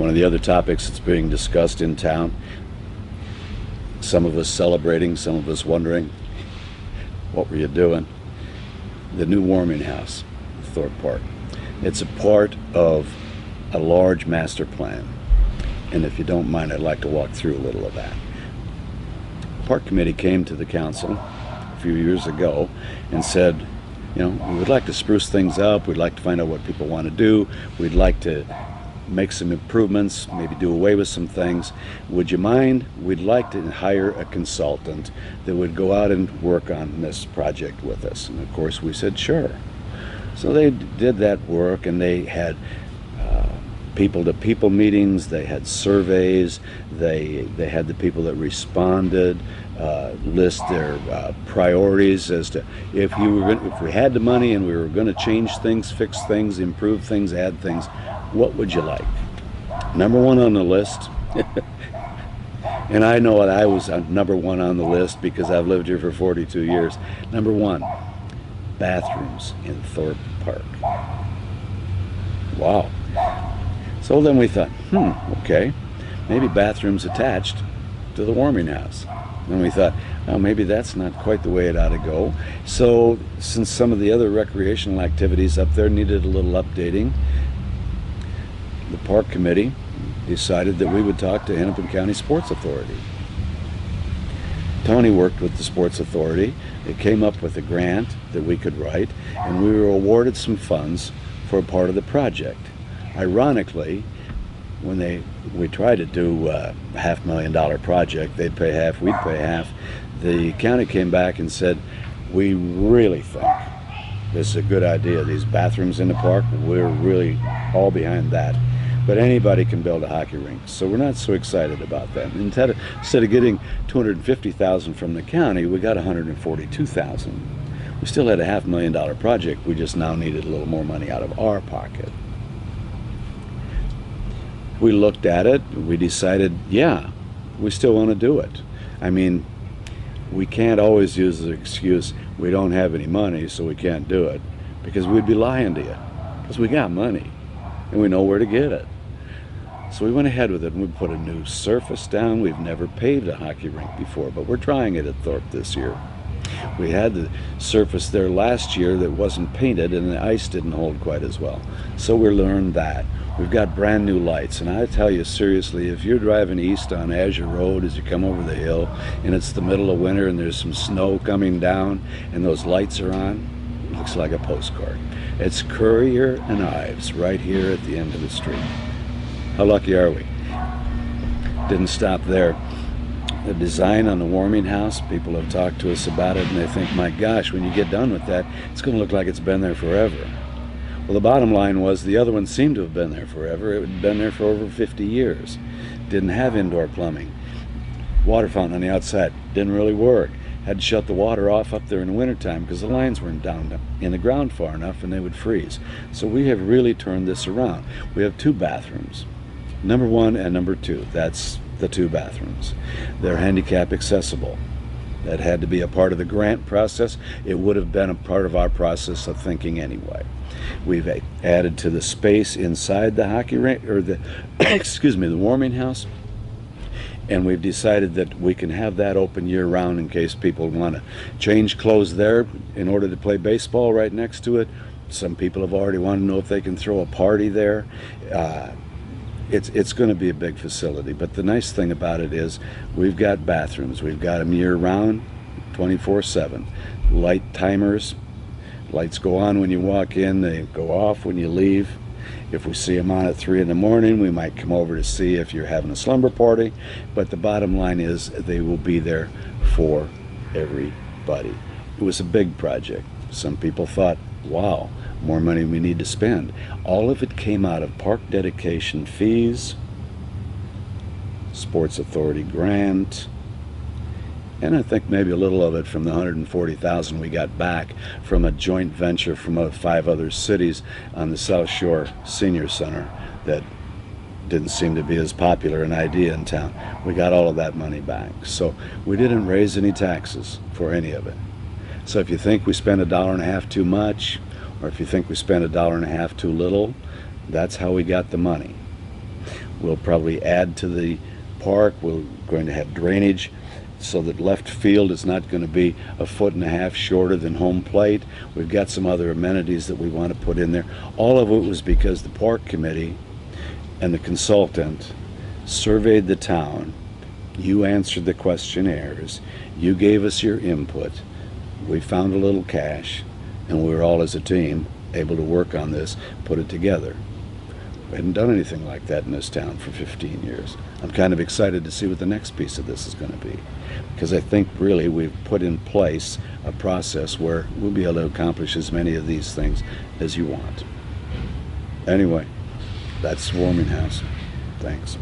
One of the other topics that's being discussed in town, some of us celebrating, some of us wondering, what were you doing? The new warming house, Thorpe Park. It's a part of a large master plan. And if you don't mind, I'd like to walk through a little of that. The Park Committee came to the council a few years ago and said, you know, we would like to spruce things up, we'd like to find out what people want to do, we'd like to make some improvements, maybe do away with some things. Would you mind? We'd like to hire a consultant that would go out and work on this project with us. And of course we said sure. So they did that work, and they had people-to-people meetings, they had surveys, they had the people that responded list their priorities as to if we had the money and we were going to change things, fix things, improve things, add things, what would you like? Number one on the list, and I know that I was number one on the list because I've lived here for 42 years. Number one, bathrooms in Thorpe Park. Wow. So then we thought, okay, maybe bathrooms attached to the warming house. And we thought, oh, maybe that's not quite the way it ought to go. So since some of the other recreational activities up there needed a little updating, the Park Committee decided that we would talk to Hennepin County Sports Authority. Tony worked with the Sports Authority. It came up with a grant that we could write, and we were awarded some funds for a part of the project. Ironically, when we tried to do a $500,000 project, they'd pay half, we'd pay half. The county came back and said, we really think this is a good idea. These bathrooms in the park, we're really all behind that. But anybody can build a hockey rink, so we're not so excited about that. Instead of getting $250,000 from the county, we got $142,000. We still had a $500,000 project. We just now needed a little more money out of our pocket. We looked at it, we decided, yeah, we still want to do it. I mean, we can't always use the excuse, we don't have any money, so we can't do it, because we'd be lying to you, because we got money, and we know where to get it. So we went ahead with it, and we put a new surface down. We've never paved a hockey rink before, but we're trying it at Thorpe this year. We had the surface there last year that wasn't painted, and the ice didn't hold quite as well. So we learned that. We've got brand new lights, and I tell you seriously, if you're driving east on Azure Road as you come over the hill, and it's the middle of winter and there's some snow coming down, and those lights are on, it looks like a postcard. It's Currier and Ives right here at the end of the street. How lucky are we? Didn't stop there. The design on the warming house, people have talked to us about it, and they think, my gosh, when you get done with that, it's going to look like it's been there forever. Well, the bottom line was the other one seemed to have been there forever. It had been there for over 50 years. Didn't have indoor plumbing. Water fountain on the outside didn't really work. Had to shut the water off up there in the wintertime because the lines weren't down in the ground far enough and they would freeze. So we have really turned this around. We have two bathrooms, number one and number two. That's the two bathrooms. They're handicap accessible. That had to be a part of the grant process. It would have been a part of our process of thinking anyway. We've added to the space inside the hockey rink, or the the warming house, and we've decided that we can have that open year-round in case people want to change clothes there in order to play baseball right next to it. Some people have already wanted to know if they can throw a party there. It's going to be a big facility, but the nice thing about it is we've got bathrooms. We've got them year-round, 24/7. Light timers. Lights go on when you walk in, they go off when you leave. If we see them on at 3 in the morning, we might come over to see if you're having a slumber party, but the bottom line is they will be there for everybody. It was a big project. Some people thought, wow, more money we need to spend. All of it came out of park dedication fees, Sports Authority grant, and I think maybe a little of it from the $140,000 we got back from a joint venture from 5 other cities on the South Shore Senior Center that didn't seem to be as popular an idea in town. We got all of that money back. So we didn't raise any taxes for any of it. So if you think we spent $1.50 too much, or if you think we spent $1.50 too little, that's how we got the money. We'll probably add to the park. We're going to have drainage so that left field is not going to be 1.5 feet shorter than home plate. We've got some other amenities that we want to put in there. All of it was because the park committee and the consultant surveyed the town. You answered the questionnaires. You gave us your input. We found a little cash, and we were all as a team able to work on this, put it together. We hadn't done anything like that in this town for 15 years. I'm kind of excited to see what the next piece of this is going to be, because I think really we've put in place a process where we'll be able to accomplish as many of these things as you want. Anyway, that's Warming House. Thanks.